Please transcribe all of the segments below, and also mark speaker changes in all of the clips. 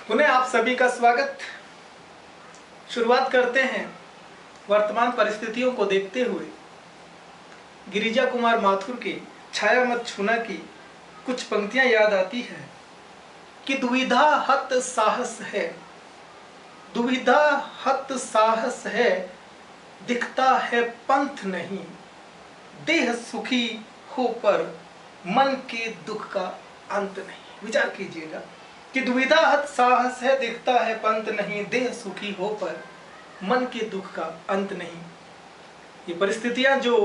Speaker 1: पुनः आप सभी का स्वागत। शुरुआत करते हैं वर्तमान परिस्थितियों को देखते हुए गिरिजा कुमार माथुर के छाया मत छूना की कुछ पंक्तियां याद आती है कि दुविधा हत साहस है, दुविधा हत साहस है, दिखता है पंथ नहीं, देह सुखी हो पर मन के दुख का अंत नहीं। विचार कीजिएगा कि दुविधा हत साहस है, दिखता है पंथ नहीं, देह सुखी हो पर मन के दुख का अंत नहीं। ये परिस्थितियां जो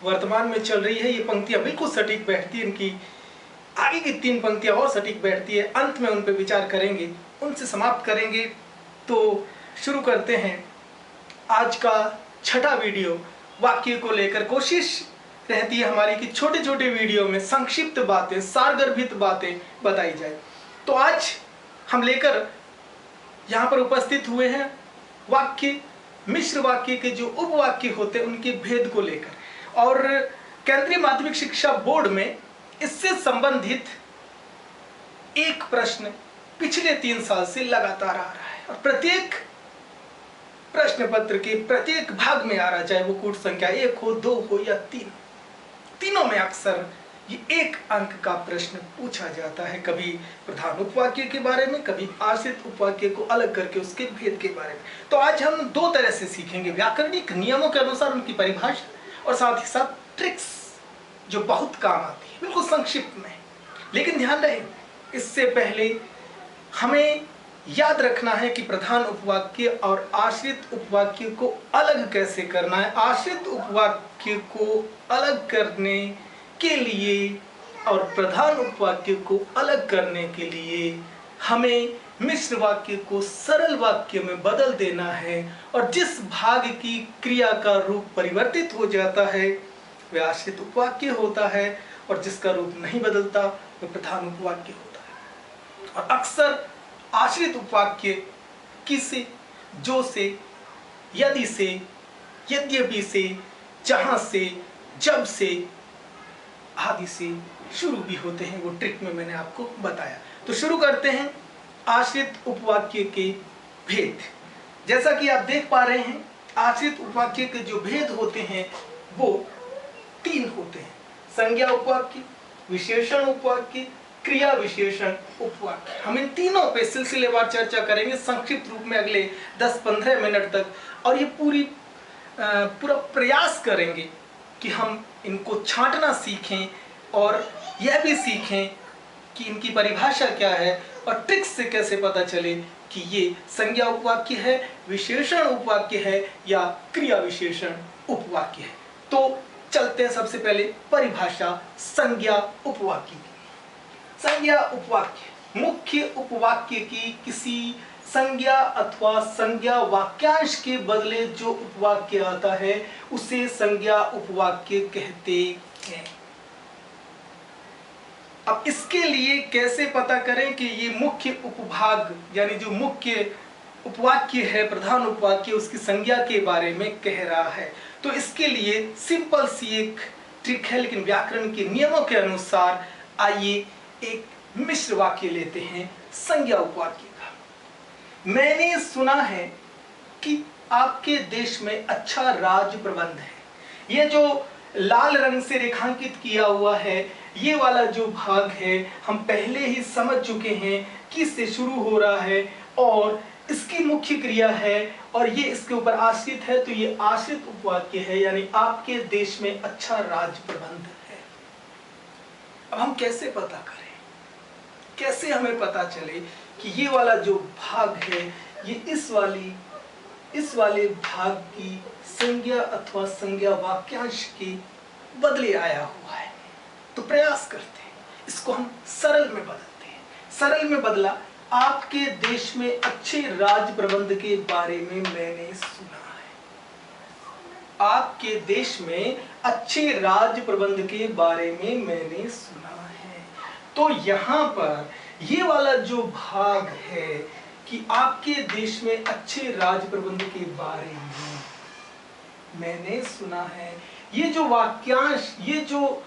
Speaker 1: वर्तमान में चल रही है, ये पंक्तियां बिल्कुल सटीक बैठती है। इनकी आगे की 3 पंक्तियां और सटीक बैठती है। अंत में उन पर विचार करेंगे, उनसे समाप्त करेंगे। तो शुरू करते हैं आज का छठा वीडियो। वाक्य को लेकर कोशिश रहती है हमारी कि छोटे छोटे वीडियो में संक्षिप्त बातें, सारगर्भित बातें बताई जाए। तो आज हम लेकर यहाँ पर उपस्थित हुए हैं वाक्य, मिश्र वाक्य के जो उपवाक्य होते हैं उनके भेद को लेकर। और केंद्रीय माध्यमिक शिक्षा बोर्ड में इससे संबंधित एक प्रश्न पिछले 3 साल से लगातार आ रहा है और प्रत्येक प्रश्न पत्र के प्रत्येक भाग में आ रहा, चाहे वो कूट संख्या 1 हो, 2 हो या 3, तीनों में अक्सर ये 1 अंक का प्रश्न पूछा जाता है। कभी प्रधान उपवाक्य के बारे में, कभी आश्रित उपवाक्य को अलग करके उसके भेद के बारे में। तो आज हम 2 तरह से सीखेंगे, व्याकरणिक नियमों के अनुसार उनकी परिभाषा और साथ ही साथ ट्रिक्स जो बहुत काम आती है, बिल्कुल संक्षिप्त में। लेकिन ध्यान रहे, इससे पहले हमें याद रखना है कि प्रधान उपवाक्य और आश्रित उपवाक्य को अलग कैसे करना है। आश्रित उपवाक्य को अलग करने के लिए और प्रधान उपवाक्य को अलग करने के लिए हमें मिश्र वाक्य को सरल वाक्य में बदल देना है। और जिस भाग की क्रिया का रूप परिवर्तित हो जाता है वह आश्रित उपवाक्य होता है और जिसका रूप नहीं बदलता वह प्रधान उपवाक्य होता है। और अक्सर आश्रित उपवाक्य किसी, जो से, यदि से, यद्यपि से, जहां से, जब से आदि से शुरू भी होते हैं। वो ट्रिक में मैंने आपको बताया। तो शुरू करते हैं आश्रित उपवाक्य के भेद। जैसा कि आप देख पा रहे हैं, आश्रित उपवाक्य के जो भेद होते हैं वो 3 होते हैं: संज्ञा उपवाक्य, विशेषण उपवाक्य, क्रिया विशेषण उपवाक्य। हम इन तीनों पे सिलसिलेवार चर्चा करेंगे संक्षिप्त रूप में अगले 10-15 मिनट तक। और ये पूरा प्रयास करेंगे कि हम इनको छांटना सीखें और यह भी सीखें कि इनकी परिभाषा क्या है और ट्रिक्स से कैसे पता चले कि ये संज्ञा उपवाक्य है, विशेषण उपवाक्य है या क्रिया विशेषण उपवाक्य है। तो चलते हैं सबसे पहले परिभाषा संज्ञा उपवाक्य की। संज्ञा उपवाक्य मुख्य उपवाक्य की किसी संज्ञा अथवा संज्ञा वाक्यांश के बदले जो उपवाक्य आता है उसे संज्ञा उपवाक्य कहते हैं। अब इसके लिए कैसे पता करें कि ये मुख्य उपभाग यानी जो मुख्य उपवाक्य है, प्रधान उपवाक्य, उसकी संज्ञा के बारे में कह रहा है। तो इसके लिए सिंपल सी एक ट्रिक है, लेकिन व्याकरण के नियमों के अनुसार आइए एक मिश्र वाक्य लेते हैं संज्ञा उपवाक्य का। मैंने सुना है कि आपके देश में अच्छा राज प्रबंध है। ये जो लाल रंग से रेखांकित किया हुआ है, ये वाला जो भाग है हम पहले ही समझ चुके हैं कि इससे शुरू हो रहा है और इसकी मुख्य क्रिया है और ये इसके ऊपर आश्रित है। तो ये आश्रित उपवाक्य है, यानी आपके देश में अच्छा राज प्रबंध है। अब हम कैसे पता करें, कैसे हमें पता चले कि ये वाला जो भाग है ये इस वाले भाग की संज्ञा अथवा संज्ञा वाक्यांश के बदले आया हुआ है? तो प्रयास करते हैं, इसको हम सरल में बदलते हैं। सरल में बदला, आपके देश में अच्छे राज प्रबंध के बारे में मैंने सुना है। आपके देश में अच्छे राज प्रबंध के बारे में मैंने सुना है। तो यहाँ पर ये वाला जो भाग है कि आपके देश में अच्छे राज प्रबंध के बारे में मैंने सुना है, ये जो वाक्यांश, ये जो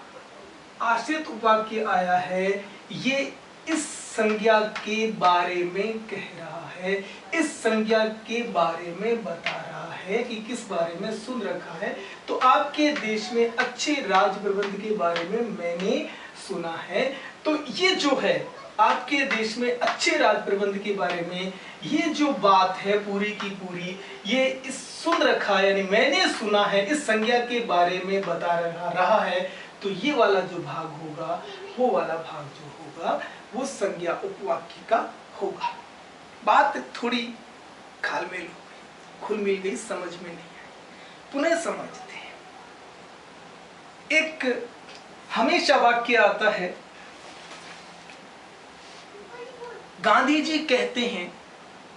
Speaker 1: आश्रित उपवाक्य आया है, ये इस संज्ञा के बारे में कह रहा है, इस संज्ञा के बारे में बता रहा है कि किस बारे में सुन रखा है। तो आपके देश में अच्छे राज प्रबंध के बारे में मैंने सुना है। तो ये जो है आपके देश में अच्छे राज प्रबंध के बारे में ये जो बात है पूरी की पूरी, ये इस सुन रखा है यानी मैंने सुना है, इस संज्ञा के बारे में बता रहा है। तो ये वाला जो भाग होगा, वो वाला भाग जो होगा वो संज्ञा उपवाक्य का होगा। बात थोड़ी घालमेल हो गई, खुल मिल गई, समझ में नहीं आई। पुनः समझते हैं। एक हमेशा वाक्य आता है, गांधी जी कहते हैं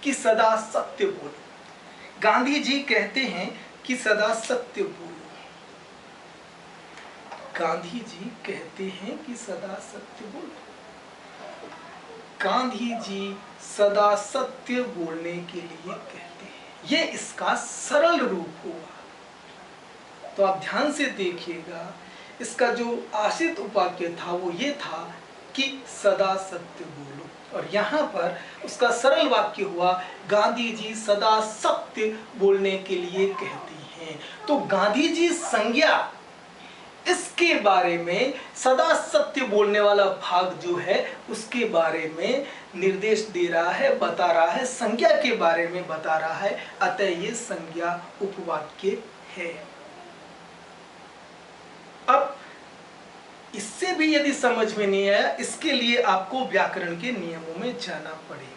Speaker 1: कि सदा सत्य बोलो। गांधी जी कहते हैं कि सदा सत्य बोलो। गांधी जी कहते हैं कि सदा सत्य बोलो। गांधी जी सदा सत्य बोलने के लिए कहते हैं। ये इसका सरल रूप हुआ। तो आप ध्यान से देखिएगा, इसका जो आश्रित उपाक्य था वो ये था कि सदा सत्य बोलो, और यहाँ पर उसका सरल वाक्य हुआ गांधी जी सदा सत्य बोलने के लिए कहती हैं। तो गांधी जी संज्ञा, इसके बारे में सदा सत्य बोलने वाला भाग जो है उसके बारे में निर्देश दे रहा है, बता रहा है, संज्ञा के बारे में बता रहा है। अतः ये संज्ञा उपवाक्य है। अब इससे भी यदि समझ में नहीं आया, इसके लिए आपको व्याकरण के नियमों में जाना पड़ेगा।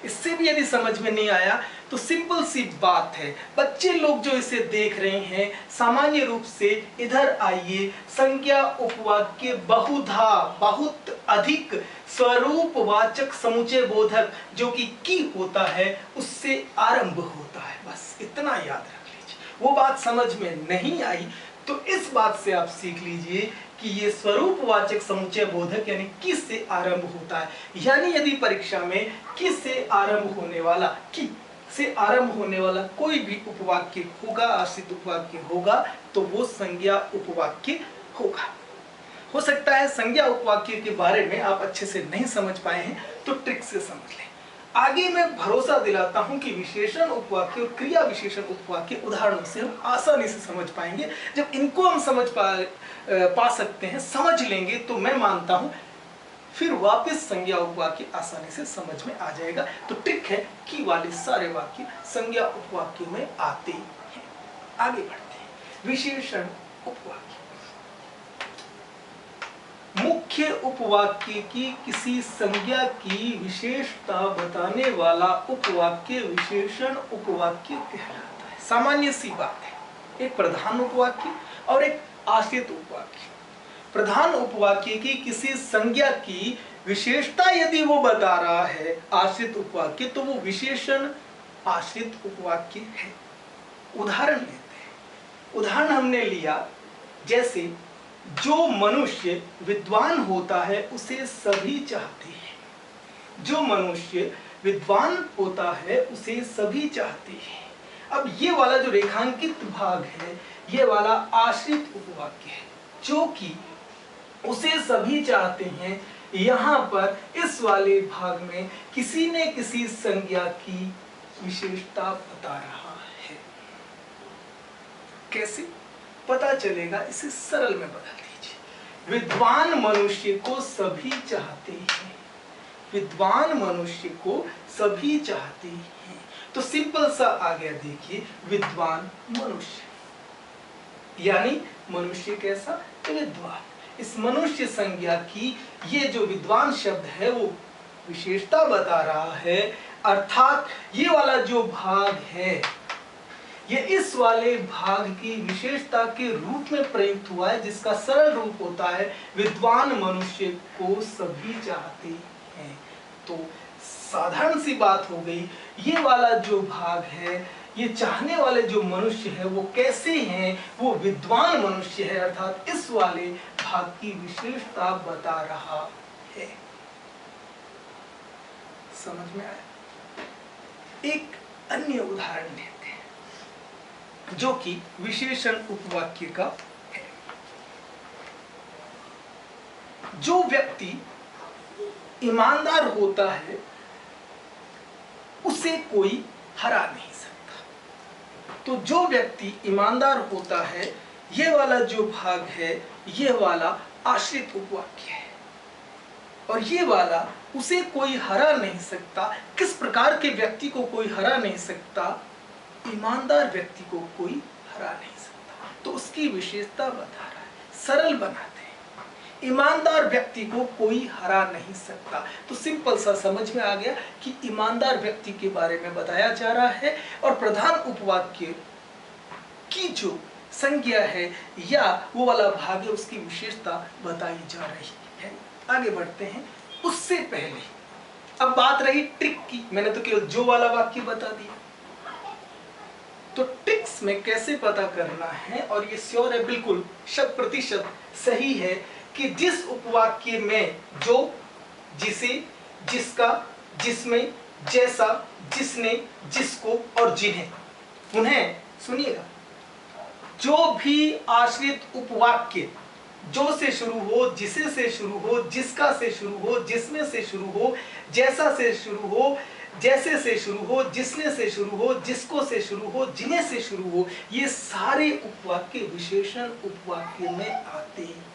Speaker 1: इससे भी यदि समझ में नहीं आया तो सिंपल सी बात है, बच्चे लोग जो इसे देख रहे हैं सामान्य रूप से इधर आइए। संज्ञा उपवाक्य बहुधा, बहुत अधिक स्वरूपवाचक समुच्चय बोधक जो कि होता है उससे आरंभ होता है। बस इतना याद रख लीजिए। वो बात समझ में नहीं आई तो इस बात से आप सीख लीजिए कि ये स्वरूपवाचक समुच्चय बोधक यानी किस से आरंभ होता है। यानी यदि परीक्षा में किस से आरंभ होने वाला, कि से आरंभ होने वाला कोई भी उपवाक्य होगा, आश्रित उपवाक्य होगा, तो वो संज्ञा उपवाक्य होगा। हो सकता है संज्ञा उपवाक्य के बारे में आप अच्छे से नहीं समझ पाए हैं, तो ट्रिक से समझ लें। आगे मैं भरोसा दिलाता हूं कि विशेषण उपवाक्य और क्रिया विशेषण उपवाक्य उदाहरणों से हम आसानी से समझ पाएंगे। जब इनको हम समझ पा सकते हैं, समझ लेंगे, तो मैं मानता हूं फिर वापस संज्ञा उपवाक्य आसानी से समझ में आ जाएगा। तो ट्रिक है कि वाले सारे वाक्य संज्ञा उपवाक्य में आते हैं। आगे बढ़ते हैं। विशेषण उपवाक्य, मुख्य उपवाक्य की किसी संज्ञा की विशेषता बताने वाला उपवाक्य विशेषण उपवाक्य कहलाता है। सामान्य सी बात है, एक प्रधान उपवाक्य और एक आश्रित उपवाक्य। प्रधान उपवाक्य की किसी संज्ञा की विशेषता यदि वो बता रहा है आश्रित उपवाक्य, तो वो विशेषण आश्रित उपवाक्य है। उदाहरण लेते हैं। उदाहरण हमने लिया, जैसे जो मनुष्य विद्वान होता है उसे सभी चाहते हैं। जो मनुष्य विद्वान होता है उसे सभी चाहते हैं। अब ये वाला जो रेखांकित भाग है, ये वाला आश्रित उपवाक्य है, जो कि उसे सभी चाहते हैं। यहाँ पर इस वाले भाग में किसी ने किसी संज्ञा की विशेषता बता रहा है। कैसे पता चलेगा? इसे सरल में बदल दीजिए। विद्वान मनुष्य को सभी चाहते हैं। विद्वान मनुष्य को सभी चाहते हैं। तो सिंपल सा आ गया, देखिए, विद्वान मनुष्य यानी मनुष्य कैसा? विद्वान। इस मनुष्य संज्ञा की ये जो विद्वान शब्द है वो विशेषता बता रहा है, अर्थात ये वाला जो भाग है ये इस वाले भाग की विशेषता के रूप में प्रयुक्त हुआ है, जिसका सरल रूप होता है विद्वान मनुष्य को सभी चाहते हैं। तो साधारण सी बात हो गई, ये वाला जो भाग है, ये चाहने वाले जो मनुष्य है वो कैसे हैं? वो विद्वान मनुष्य है, अर्थात इस वाले भाग की विशेषता बता रहा है। समझ में आया? एक अन्य उदाहरण लेते हैं जो कि विशेषण उपवाक्य का है। जो व्यक्ति ईमानदार होता है उसे कोई हरा नहीं सकता। तो जो व्यक्ति ईमानदार होता है, ये वाला जो भाग है, ये वाला आश्रित उपवाक्य है, और ये वाला उसे कोई हरा नहीं सकता। किस प्रकार के व्यक्ति को कोई हरा नहीं सकता? ईमानदार व्यक्ति को कोई हरा नहीं सकता। तो उसकी विशेषता बता रहा है, सरल बनाते हैं। ईमानदार व्यक्ति को कोई हरा नहीं सकता। तो सिंपल सा समझ में आ गया कि ईमानदार व्यक्ति के बारे में बताया जा रहा है, और प्रधान उपवाक्य की जो संज्ञा है या वो वाला भाग है, उसकी विशेषता बताई जा रही है। आगे बढ़ते हैं। उससे पहले अब बात रही ट्रिक की। मैंने तो केवल जो वाला वाक्य बता दिया, तो ट्रिक्स में कैसे पता करना है, और ये श्योर है, बिल्कुल 100% सही है कि जिस उपवाक्य में जो, जिसे, जिसका, जिसमें, जैसा, जिसने, जिसको और जिन्हें, उन्हें, सुनिएगा, जो भी आश्रित उपवाक्य जो से शुरू हो, जिसे से शुरू हो, जिसका से शुरू हो, जिसमें से शुरू हो, जैसा से शुरू हो, जैसे से शुरू हो, जिसने से शुरू हो, जिसको से शुरू हो, जिन्हें से शुरू हो, ये सारे उपवाक्य विशेषण उपवाक्य में आते हैं।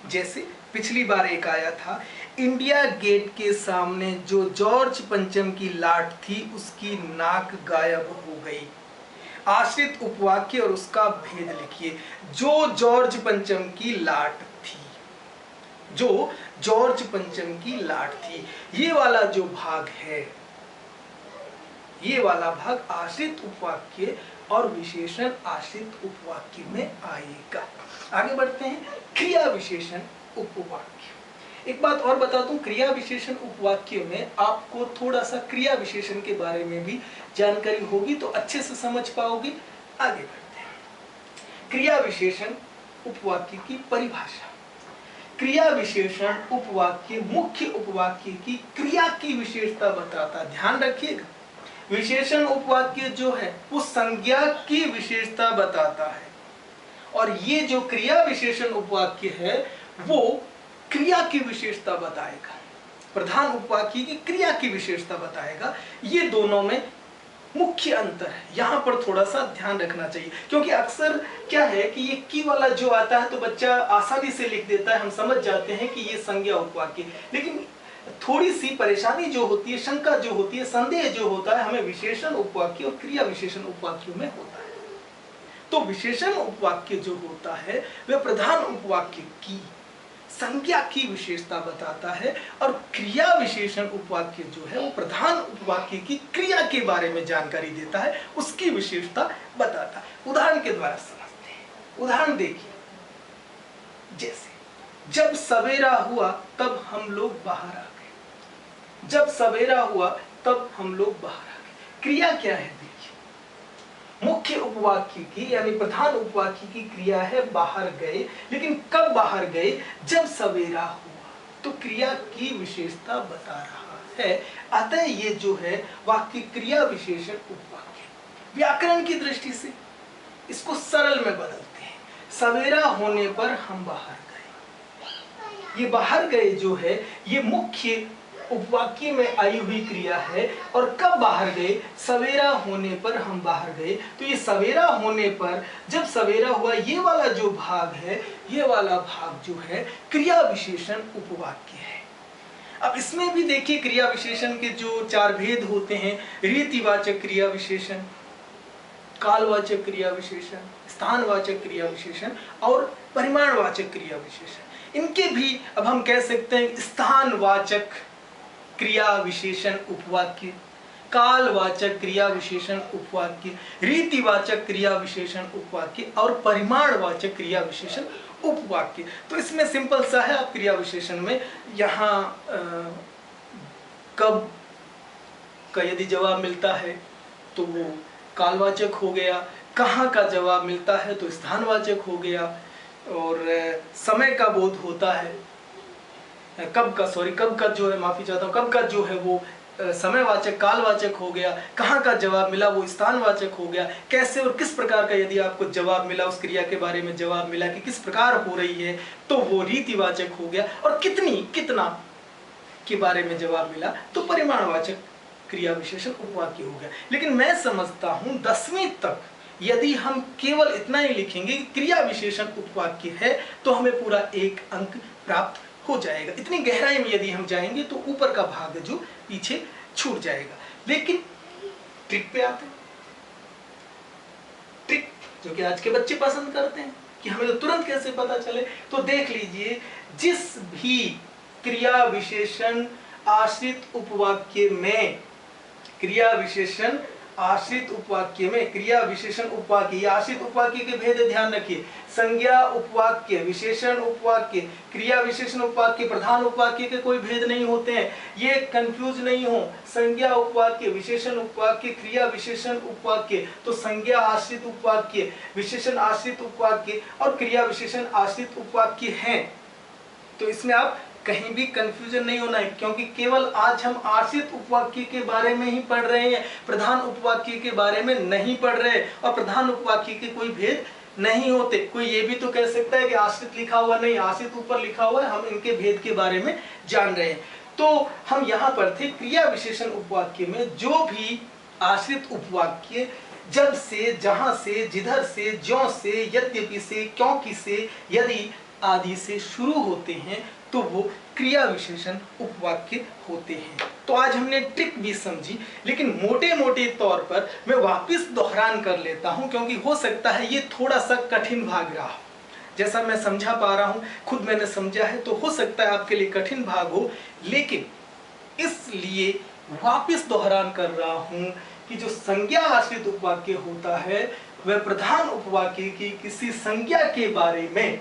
Speaker 1: जैसे पिछली बार एक आया था, इंडिया गेट के सामने जो जॉर्ज पंचम की लाट थी उसकी नाक गायब हो गई। आश्रित उपवाक्य और उसका भेद लिखिए। जो जॉर्ज पंचम की लाट थी, जो जॉर्ज पंचम की लाट थी, ये वाला जो भाग है, ये वाला भाग आश्रित उपवाक्य और विशेषण आश्रित उपवाक्य में आएगा। आगे बढ़ते हैं। क्रिया विशेषण उपवाक्य। एक बात और बता दूं, क्रिया विशेषण उपवाक्य में आपको थोड़ा सा क्रिया विशेषण के बारे में भी जानकारी होगी तो अच्छे से समझ पाओगे। आगे बढ़ते हैं। क्रिया विशेषण उपवाक्य की परिभाषा। क्रिया विशेषण उपवाक्य मुख्य उपवाक्य की क्रिया की विशेषता बताता। ध्यान रखिएगा, विशेषण उपवाक्य जो है वो संज्ञा की विशेषता बताता है, और ये जो क्रिया विशेषण उपवाक्य है वो क्रिया की विशेषता बताएगा। प्रधान उपवाक्य की क्रिया की विशेषता बताएगा। ये दोनों में मुख्य अंतर है, यहाँ पर थोड़ा सा ध्यान रखना चाहिए, क्योंकि अक्सर क्या है कि ये की वाला जो आता है तो बच्चा आसानी से लिख देता है, हम समझ जाते हैं कि ये संज्ञा उपवाक्य, लेकिन थोड़ी सी परेशानी जो होती है, शंका जो होती है, संदेह जो होता है, हमें विशेषण उपवाक्य और क्रिया विशेषण उपवाक्यों में होता है। तो विशेषण उपवाक्य जो होता है वह प्रधान उपवाक्य की संज्ञा की विशेषता बताता है, और क्रिया विशेषण उपवाक्य जो है वो प्रधान उपवाक्य की क्रिया के बारे में जानकारी देता है, उसकी विशेषता बताता है। उदाहरण के द्वारा समझते हैं। उदाहरण देखिए, जैसे जब सवेरा हुआ तब हम लोग बाहर आ गए। जब सवेरा हुआ तब हम लोग बाहर आ गए। क्रिया क्या है? देखिए, मुख्य उपवाक्य की यानी प्रधान उपवाक्य की क्रिया है बाहर गए, लेकिन कब बाहर गए? जब सवेरा हुआ। तो क्रिया की विशेषता बता रहा है। अतः ये जो है वाक्य क्रिया विशेषण उपवाक्य। व्याकरण की दृष्टि से इसको सरल में बदलते हैं। सवेरा होने पर हम बाहर गए। ये बाहर गए जो है ये मुख्य उपवाक्य में आई हुई क्रिया है, और कब बाहर गए? सवेरा होने पर हम बाहर गए। तो ये सवेरा होने पर, जब सवेरा हुआ, ये वाला जो भाग है, ये वाला भाग जो है क्रिया विशेषण उपवाक्य है। अब इसमें भी देखिए क्रिया विशेषण के जो 4 भेद होते हैं, रीतिवाचक क्रिया विशेषण, कालवाचक क्रिया विशेषण, स्थानवाचक क्रिया विशेषण और परिमाणवाचक क्रिया विशेषण। इनके भी अब हम कह सकते हैं स्थानवाचक क्रिया विशेषण उपवाक्य, कालवाचक क्रिया विशेषण उपवाक्य, रीतिवाचक क्रिया विशेषण उपवाक्य और परिमाणवाचक क्रिया विशेषण उपवाक्य। तो इसमें सिंपल सा है, आप क्रिया विशेषण में यहाँ कब का यदि जवाब मिलता है तो वो कालवाचक हो गया, कहाँ का जवाब मिलता है तो स्थानवाचक हो गया, और समय का बोध होता है, कब का जो है, माफी चाहता हूँ, कब का जो है वो समयवाचक कालवाचक हो गया, कहाँ का जवाब मिला वो स्थानवाचक हो गया, कैसे और किस प्रकार का यदि आपको जवाब मिला, उस क्रिया के बारे में जवाब मिला कि किस प्रकार हो रही है, तो वो रीतिवाचक हो गया, और कितना के बारे में जवाब मिला तो परिमाणवाचक क्रिया विशेषण उपवाक्य हो गया। लेकिन मैं समझता हूं 10वीं तक यदि हम केवल इतना ही लिखेंगे कि क्रिया विशेषण उपवाक्य है तो हमें पूरा 1 अंक प्राप्त हो जाएगा। इतनी गहराई में यदि हम जाएंगे तो ऊपर का भाग जो पीछे छूट जाएगा। लेकिन ट्रिक पे आते हैं, ट्रिक जो कि आज के बच्चे पसंद करते हैं कि हमें तो तुरंत कैसे पता चले। तो देख लीजिए, जिस भी क्रिया विशेषण आश्रित उपवाक्य में, क्रिया विशेषण आश्रित उपवाक्य में, क्रिया विशेषण उपवाक्य, आश्रित उपवाक्य के भेद ध्यान रखिए, संज्ञा उपवाक्य, विशेषण उपवाक्य, क्रिया विशेषण उपवाक्य, प्रधान उपवाक्य के कोई भेद नहीं होते हैं, ये कंफ्यूज नहीं हो। संज्ञा उपवाक्य, विशेषण उपवाक्य, क्रिया विशेषण उपवाक्य, तो संज्ञा आश्रित उपवाक्य, विशेषण आश्रित उपवाक्य और क्रिया विशेषण आश्रित उपवाक्य हैं। तो इसमें आप कहीं भी कंफ्यूजन नहीं होना है, क्योंकि केवल आज हम आश्रित उपवाक्य के बारे में ही पढ़ रहे हैं, प्रधान उपवाक्य के बारे में नहीं पढ़ रहे, और प्रधान उपवाक्य के कोई भेद नहीं होते। कोई ये भी तो कह सकता है कि आश्रित लिखा हुआ नहीं, आश्रित ऊपर लिखा हुआ है, हम इनके भेद के बारे में जान रहे हैं। तो हम यहाँ पर थे, क्रिया विशेषण उपवाक्य में जो भी आश्रित उपवाक्य जब से, जहां से, जिधर से, ज्यों से, यद्यपि से, क्योंकि से, यदि आदि से शुरू होते हैं तो वो क्रिया विशेषण उपवाक्य होते हैं। तो आज हमने ट्रिक भी समझी, लेकिन मोटे मोटे तौर पर मैं वापस दोहरान कर लेता हूं, क्योंकि हो सकता है ये थोड़ा सा कठिन भाग रहा हो। जैसा मैं समझा पा रहा हूं, खुद मैंने समझा है, तो हो सकता है आपके लिए कठिन भाग हो, लेकिन इसलिए वापस दोहरान कर रहा हूं कि जो संज्ञा आश्रित उपवाक्य होता है वह प्रधान उपवाक्य की किसी संज्ञा के बारे में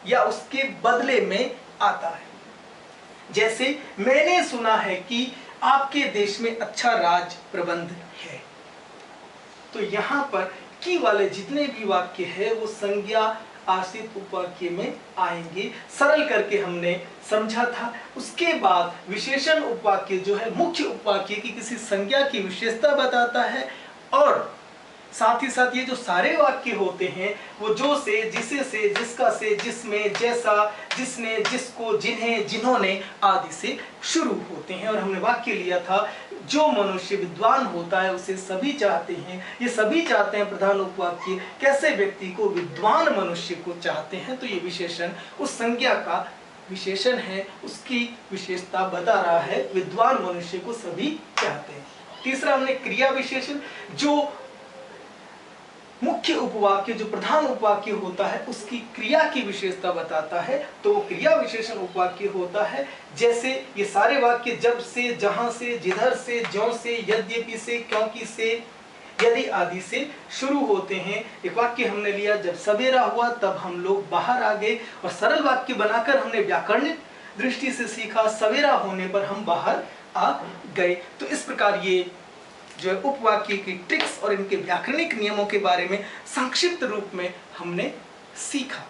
Speaker 1: या उसके बदले में आता है। जैसे मैंने सुना है कि आपके देश में अच्छा राज प्रबंध है, तो यहां पर की वाले जितने भी वाक्य है वो संज्ञा आश्रित उपवाक्य में आएंगे। सरल करके हमने समझा था। उसके बाद विशेषण उपवाक्य जो है मुख्य उपवाक्य की किसी संज्ञा की विशेषता बताता है, और साथ ही साथ ये जो सारे वाक्य होते हैं वो जो से, जिसे से, जिसका से, जिसमें, जैसा, जिसने, जिसको, जिन्हें, जिन्होंने आदि से शुरू होते हैं। और हमने वाक्य लिया था, जो मनुष्य विद्वान होता है उसे सभी चाहते हैं। ये सभी चाहते हैं प्रधान उपवाक्य कैसे व्यक्ति को, विद्वान मनुष्य को चाहते हैं। तो ये विशेषण उस संज्ञा का विशेषण है, उसकी विशेषता बता रहा है, विद्वान मनुष्य को सभी चाहते हैं। तीसरा हमने क्रिया विशेषण, जो मुख्य उपवाक्य, जो प्रधान उपवाक्य होता है उसकी क्रिया की विशेषता बताता है, तो क्रिया विशेषण उपवाक्य होता है। जैसे ये सारे वाक्य जब से, जहां से, जिधर से, ज्यों से, यद्यपि से, क्योंकि से, यदि आदि से शुरू होते हैं। एक वाक्य हमने लिया, जब सवेरा हुआ तब हम लोग बाहर आ गए, और सरल वाक्य बनाकर हमने व्याकरणिक दृष्टि से सीखा, सवेरा होने पर हम बाहर आ गए। तो इस प्रकार ये जो है उपवाक्य की ट्रिक्स और इनके व्याकरणिक नियमों के बारे में संक्षिप्त रूप में हमने सीखा।